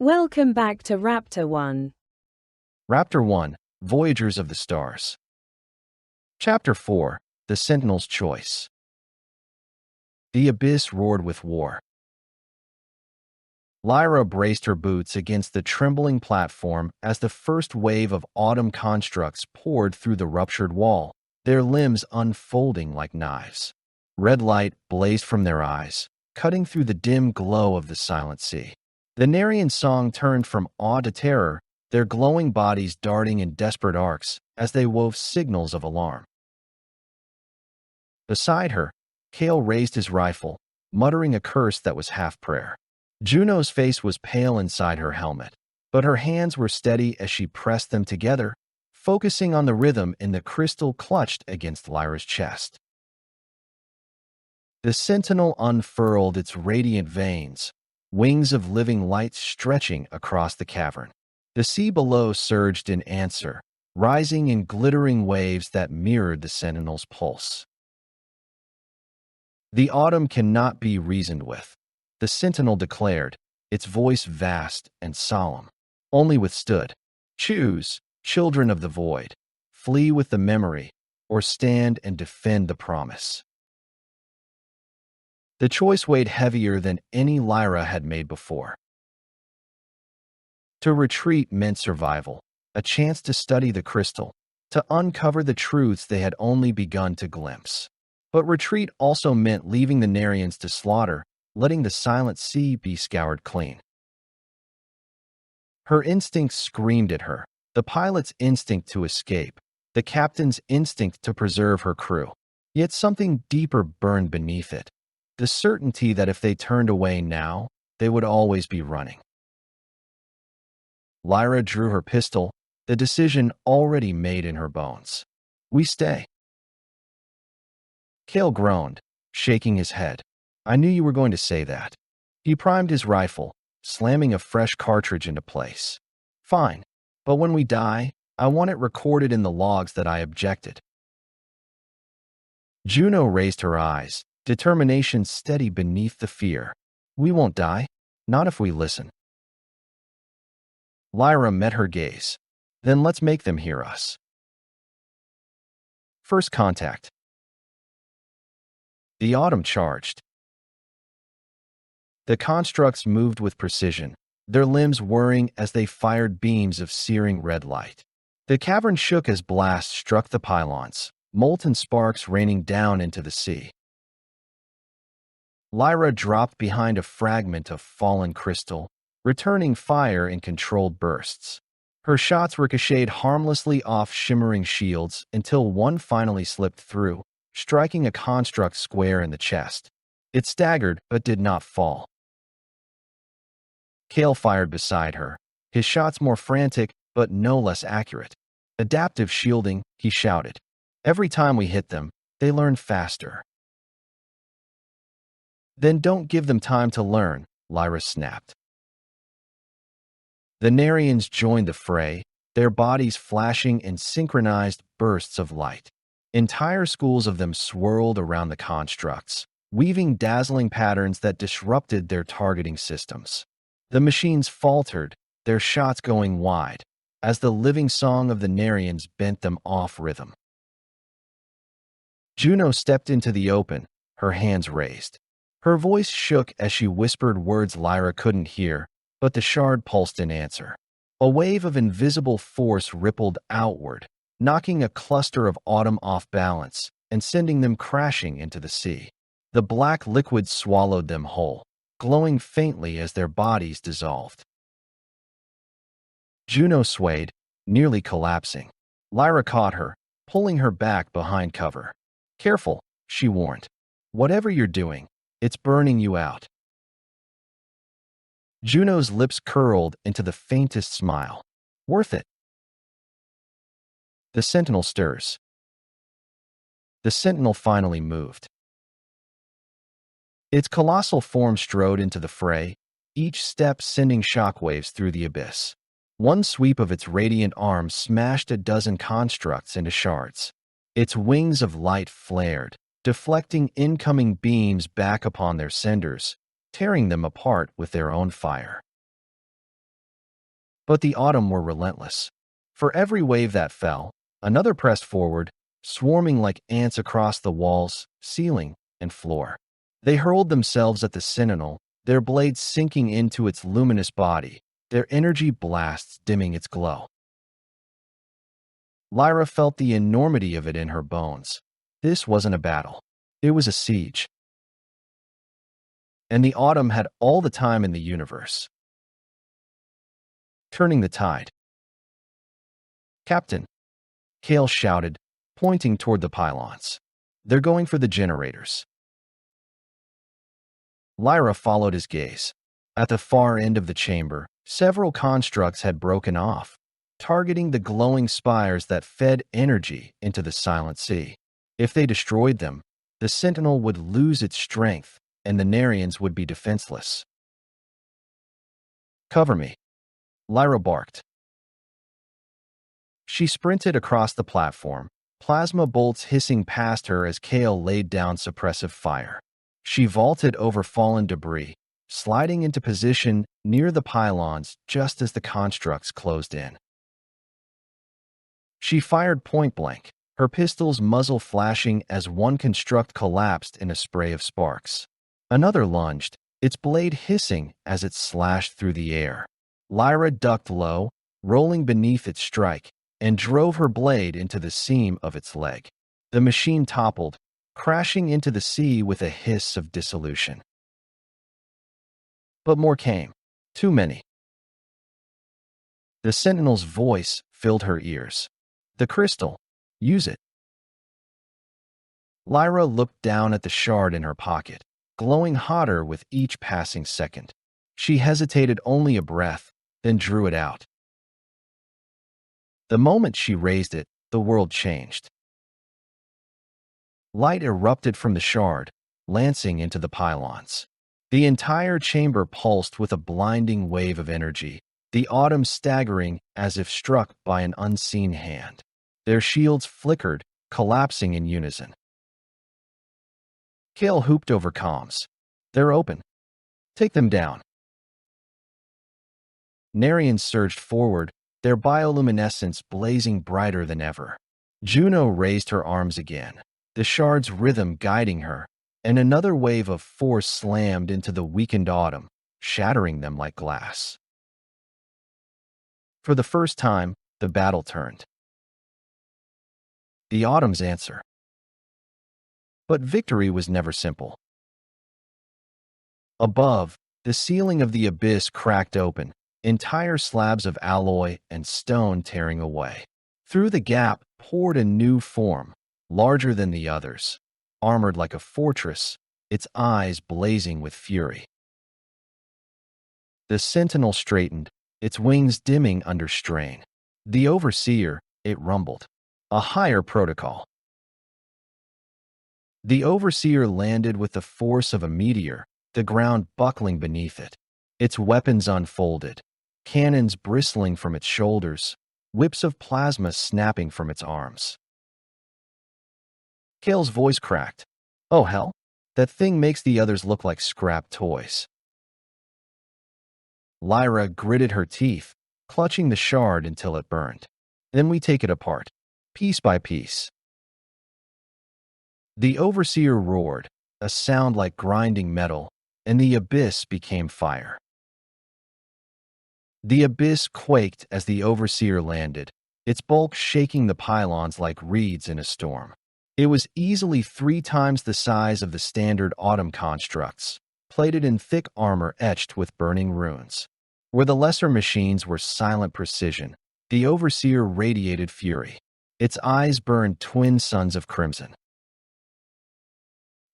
Welcome back to Raptor-One. Raptor-One, Voyagers of the Stars. Chapter 4, The Sentinel's Choice. The abyss roared with war. Lyra braced her boots against the trembling platform as the first wave of autumn constructs poured through the ruptured wall, their limbs unfolding like knives. Red light blazed from their eyes, cutting through the dim glow of the silent sea. The Narian song turned from awe to terror, their glowing bodies darting in desperate arcs as they wove signals of alarm. Beside her, Kael raised his rifle, muttering a curse that was half prayer. Juno's face was pale inside her helmet, but her hands were steady as she pressed them together, focusing on the rhythm in the crystal clutched against Lyra's chest. The sentinel unfurled its radiant veins, wings of living light stretching across the cavern. The sea below surged in answer, rising in glittering waves that mirrored the sentinel's pulse. The autumn cannot be reasoned with, the sentinel declared, its voice vast and solemn. Only withstood. Choose, children of the void. Flee with the memory, or stand and defend the promise. The choice weighed heavier than any Lyra had made before. To retreat meant survival, a chance to study the crystal, to uncover the truths they had only begun to glimpse. But retreat also meant leaving the Narians to slaughter, letting the silent sea be scoured clean. Her instincts screamed at her, the pilot's instinct to escape, the captain's instinct to preserve her crew. Yet something deeper burned beneath it, the certainty that if they turned away now, they would always be running. Lyra drew her pistol, the decision already made in her bones. We stay. Kael groaned, shaking his head. I knew you were going to say that. He primed his rifle, slamming a fresh cartridge into place. Fine, but when we die, I want it recorded in the logs that I objected. Juno raised her eyes, determination steady beneath the fear. We won't die, not if we listen. Lyra met her gaze. Then let's make them hear us. First contact. The autumn charged. The constructs moved with precision, their limbs whirring as they fired beams of searing red light. The cavern shook as blasts struck the pylons, molten sparks raining down into the sea. Lyra dropped behind a fragment of fallen crystal, returning fire in controlled bursts. Her shots ricocheted harmlessly off shimmering shields until one finally slipped through, striking a construct square in the chest. It staggered but did not fall. Kael fired beside her, his shots more frantic but no less accurate. Adaptive shielding, he shouted. Every time we hit them, they learn faster. Then don't give them time to learn, Lyra snapped. The Narians joined the fray, their bodies flashing in synchronized bursts of light. Entire schools of them swirled around the constructs, weaving dazzling patterns that disrupted their targeting systems. The machines faltered, their shots going wide, as the living song of the Narians bent them off rhythm. Juno stepped into the open, her hands raised. Her voice shook as she whispered words Lyra couldn't hear, but the shard pulsed in answer. A wave of invisible force rippled outward, knocking a cluster of autumn off balance and sending them crashing into the sea. The black liquid swallowed them whole, glowing faintly as their bodies dissolved. Juno swayed, nearly collapsing. Lyra caught her, pulling her back behind cover. Careful, she warned. Whatever you're doing, it's burning you out. Juno's lips curled into the faintest smile. Worth it. The sentinel stirs. The sentinel finally moved. Its colossal form strode into the fray, each step sending shockwaves through the abyss. One sweep of its radiant arms smashed a dozen constructs into shards. Its wings of light flared, deflecting incoming beams back upon their senders, tearing them apart with their own fire. But the Autumn were relentless. For every wave that fell, another pressed forward, swarming like ants across the walls, ceiling, and floor. They hurled themselves at the Sentinel, their blades sinking into its luminous body, their energy blasts dimming its glow. Lyra felt the enormity of it in her bones. This wasn't a battle. It was a siege. And the Autumn had all the time in the universe. Turning the tide. "Captain," Kael shouted, pointing toward the pylons. "They're going for the generators." Lyra followed his gaze. At the far end of the chamber, several constructs had broken off, targeting the glowing spires that fed energy into the silent sea. If they destroyed them, the Sentinel would lose its strength, and the Narians would be defenseless. "Cover me," Lyra barked. She sprinted across the platform, plasma bolts hissing past her as Kael laid down suppressive fire. She vaulted over fallen debris, sliding into position near the pylons just as the constructs closed in. She fired point-blank, her pistol's muzzle flashing as one construct collapsed in a spray of sparks. Another lunged, its blade hissing as it slashed through the air. Lyra ducked low, rolling beneath its strike, and drove her blade into the seam of its leg. The machine toppled, crashing into the sea with a hiss of dissolution. But more came. Too many. The Sentinel's voice filled her ears. "The crystal. Use it." Lyra looked down at the shard in her pocket, glowing hotter with each passing second. She hesitated only a breath, then drew it out. The moment she raised it, the world changed. Light erupted from the shard, lancing into the pylons. The entire chamber pulsed with a blinding wave of energy, the Autumn staggering as if struck by an unseen hand. Their shields flickered, collapsing in unison. Kael hooped over comms. "They're open. Take them down." Narians surged forward, their bioluminescence blazing brighter than ever. Juno raised her arms again, the shard's rhythm guiding her, and another wave of force slammed into the weakened Autumn, shattering them like glass. For the first time, the battle turned. The Autumn's answer. But victory was never simple. Above, the ceiling of the abyss cracked open, entire slabs of alloy and stone tearing away. Through the gap poured a new form, larger than the others, armored like a fortress, its eyes blazing with fury. The Sentinel straightened, its wings dimming under strain. The Overseer, it rumbled. A higher protocol. The Overseer landed with the force of a meteor, the ground buckling beneath it. Its weapons unfolded, cannons bristling from its shoulders, whips of plasma snapping from its arms. Kael's voice cracked. "Oh hell, that thing makes the others look like scrap toys." Lyra gritted her teeth, clutching the shard until it burned. "Then we take it apart, piece by piece." The Overseer roared, a sound like grinding metal, and the abyss became fire. The abyss quaked as the Overseer landed, its bulk shaking the pylons like reeds in a storm. It was easily 3 times the size of the standard Autumn constructs, plated in thick armor etched with burning runes. Where the lesser machines were silent precision, the Overseer radiated fury. Its eyes burned twin suns of crimson.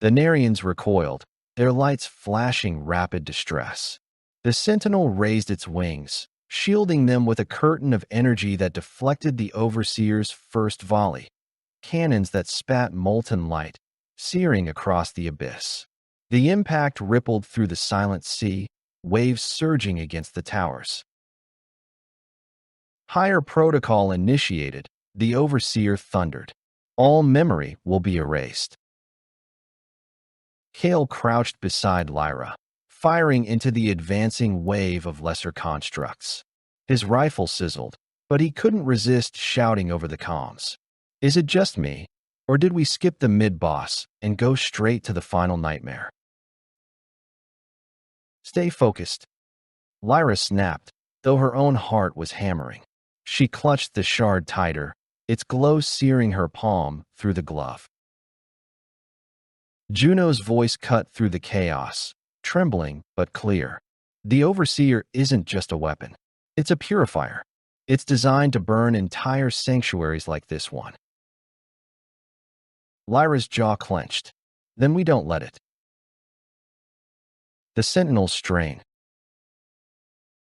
The Narians recoiled, their lights flashing rapid distress. The Sentinel raised its wings, shielding them with a curtain of energy that deflected the Overseer's first volley, cannons that spat molten light, searing across the abyss. The impact rippled through the silent sea, waves surging against the towers. Higher protocol initiated, the Overseer thundered. "All memory will be erased." Kael crouched beside Lyra, firing into the advancing wave of lesser constructs. His rifle sizzled, but he couldn't resist shouting over the comms. Is it just me, or did we skip the mid-boss and go straight to the final nightmare? Stay focused. Lyra snapped, though her own heart was hammering. She clutched the shard tighter, its glow searing her palm through the glove. Juno's voice cut through the chaos, trembling but clear. The Overseer isn't just a weapon. It's a purifier. It's designed to burn entire sanctuaries like this one. Lyra's jaw clenched. Then we don't let it. The Sentinel's strain.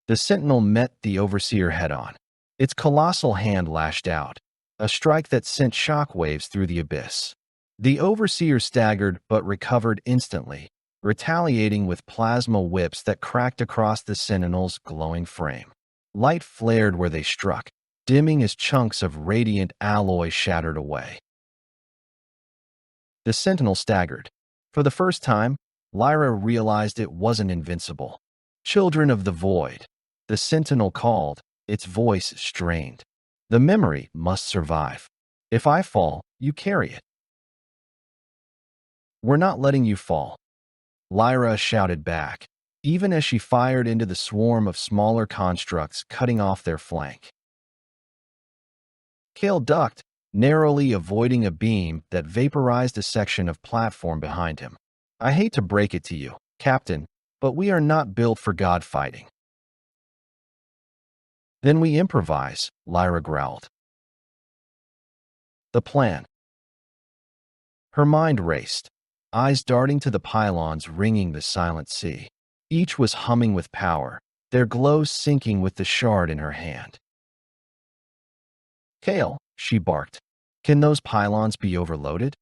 The Sentinel met the Overseer head-on. Its colossal hand lashed out, a strike that sent shockwaves through the abyss. The Overseer staggered but recovered instantly, retaliating with plasma whips that cracked across the Sentinel's glowing frame. Light flared where they struck, dimming as chunks of radiant alloy shattered away. The Sentinel staggered. For the first time, Lyra realized it wasn't invincible. Children of the Void. The Sentinel called, its voice strained. The memory must survive. If I fall, you carry it. We're not letting you fall, Lyra shouted back, even as she fired into the swarm of smaller constructs cutting off their flank. Kael ducked, narrowly avoiding a beam that vaporized a section of platform behind him. I hate to break it to you, Captain, but we are not built for God fighting. Then we improvise, Lyra growled. The plan. Her mind raced, eyes darting to the pylons ringing the silent sea. Each was humming with power, their glow syncing with the shard in her hand. Kael, she barked, can those pylons be overloaded?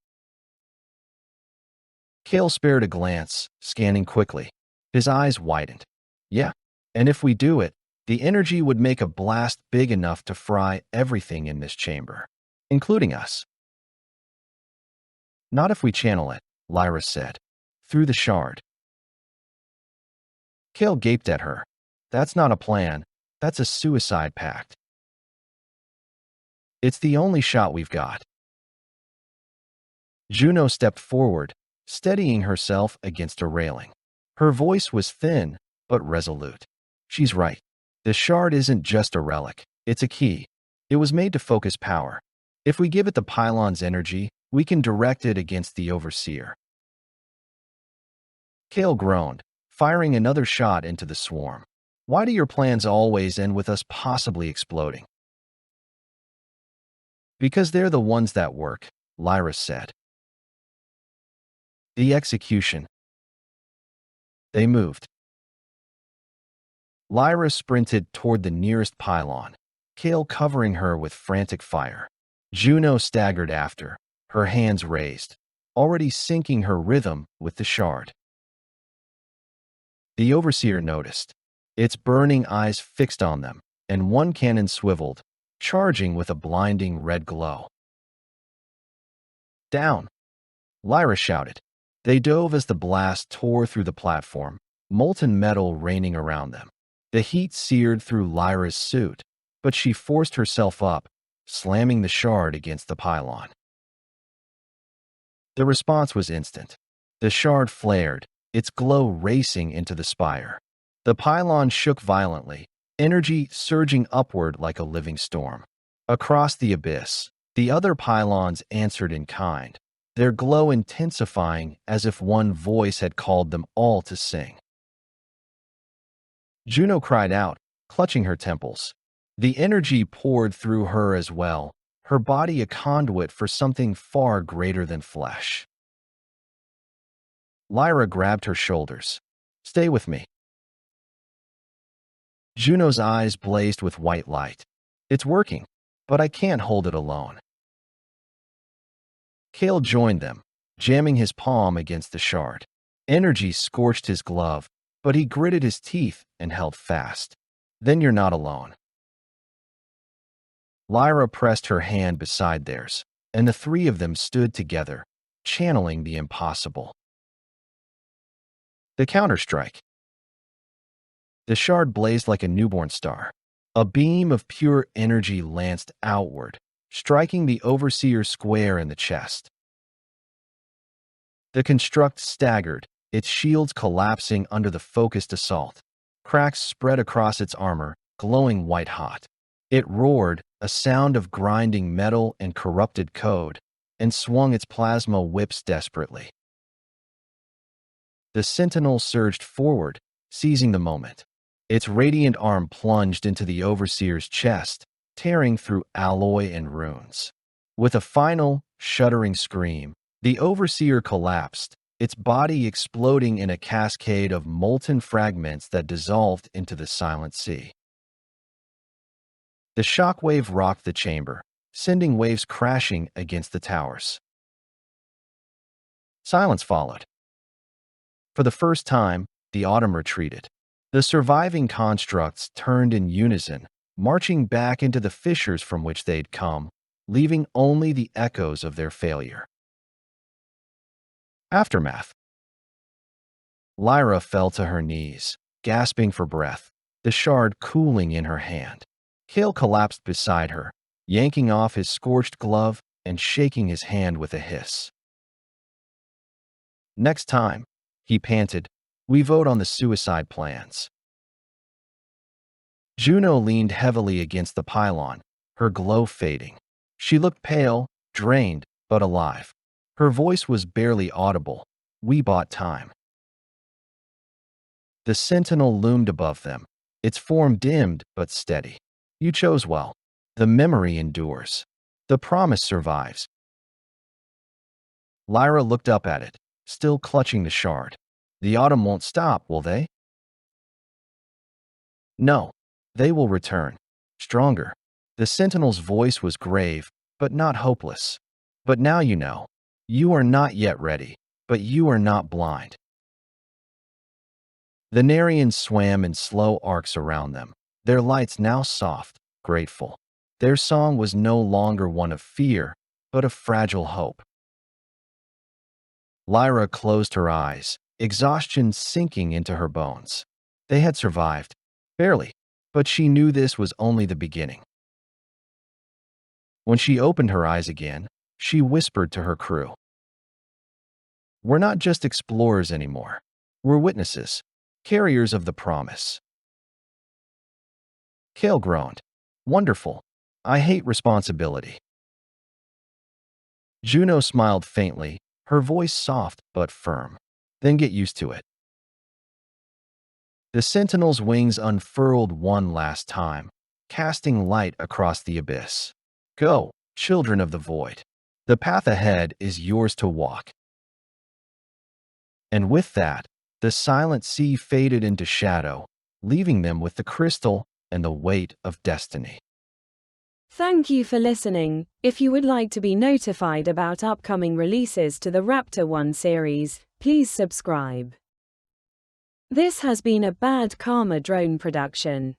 Kael spared a glance, scanning quickly. His eyes widened. Yeah, and if we do it, the energy would make a blast big enough to fry everything in this chamber, including us. Not if we channel it, Lyra said, through the shard. Kael gaped at her. That's not a plan, that's a suicide pact. It's the only shot we've got. Juno stepped forward, steadying herself against a railing. Her voice was thin, but resolute. She's right. The shard isn't just a relic, it's a key. It was made to focus power. If we give it the pylon's energy, we can direct it against the Overseer. Kael groaned, firing another shot into the swarm. Why do your plans always end with us possibly exploding? Because they're the ones that work, Lyra said. The execution. They moved. Lyra sprinted toward the nearest pylon, Kael covering her with frantic fire. Juno staggered after, her hands raised, already syncing her rhythm with the shard. The Overseer noticed, its burning eyes fixed on them, and one cannon swiveled, charging with a blinding red glow. Down! Lyra shouted. They dove as the blast tore through the platform, molten metal raining around them. The heat seared through Lyra's suit, but she forced herself up, slamming the shard against the pylon. The response was instant. The shard flared, its glow racing into the spire. The pylon shook violently, energy surging upward like a living storm. Across the abyss, the other pylons answered in kind, their glow intensifying as if one voice had called them all to sing. Juno cried out, clutching her temples. The energy poured through her as well, her body a conduit for something far greater than flesh. Lyra grabbed her shoulders. Stay with me. Juno's eyes blazed with white light. It's working, but I can't hold it alone. Kael joined them, jamming his palm against the shard. Energy scorched his glove, but he gritted his teeth and held fast. Then you're not alone. Lyra pressed her hand beside theirs, and the three of them stood together, channeling the impossible. The counterstrike. The shard blazed like a newborn star. A beam of pure energy lanced outward, striking the Overseer square in the chest. The construct staggered, its shields collapsing under the focused assault. Cracks spread across its armor, glowing white-hot. It roared, a sound of grinding metal and corrupted code, and swung its plasma whips desperately. The Sentinel surged forward, seizing the moment. Its radiant arm plunged into the Overseer's chest, tearing through alloy and runes. With a final, shuddering scream, the Overseer collapsed, its body exploding in a cascade of molten fragments that dissolved into the silent sea. The shockwave rocked the chamber, sending waves crashing against the towers. Silence followed. For the first time, the Autumn retreated. The surviving constructs turned in unison, marching back into the fissures from which they'd come, leaving only the echoes of their failure. Aftermath. Lyra fell to her knees, gasping for breath, the shard cooling in her hand. Kael collapsed beside her, yanking off his scorched glove and shaking his hand with a hiss. Next time, he panted, we vote on the suicide plans. Juno leaned heavily against the pylon, her glow fading. She looked pale, drained, but alive. Her voice was barely audible. We bought time. The Sentinel loomed above them, its form dimmed but steady. You chose well. The memory endures. The promise survives. Lyra looked up at it, still clutching the shard. The Autumn won't stop, will they? No, they will return. Stronger. The Sentinel's voice was grave, but not hopeless. But now you know. You are not yet ready, but you are not blind. The Narians swam in slow arcs around them, their lights now soft, grateful. Their song was no longer one of fear, but of fragile hope. Lyra closed her eyes, exhaustion sinking into her bones. They had survived, barely, but she knew this was only the beginning. When she opened her eyes again, she whispered to her crew. We're not just explorers anymore. We're witnesses, carriers of the promise. Kael groaned. Wonderful. I hate responsibility. Juno smiled faintly, her voice soft but firm. Then get used to it. The Sentinel's wings unfurled one last time, casting light across the abyss. Go, children of the void. The path ahead is yours to walk. And with that, the silent sea faded into shadow, leaving them with the crystal and the weight of destiny. Thank you for listening. If you would like to be notified about upcoming releases to the Raptor-One series, please subscribe. This has been a Bad Karma Drone production.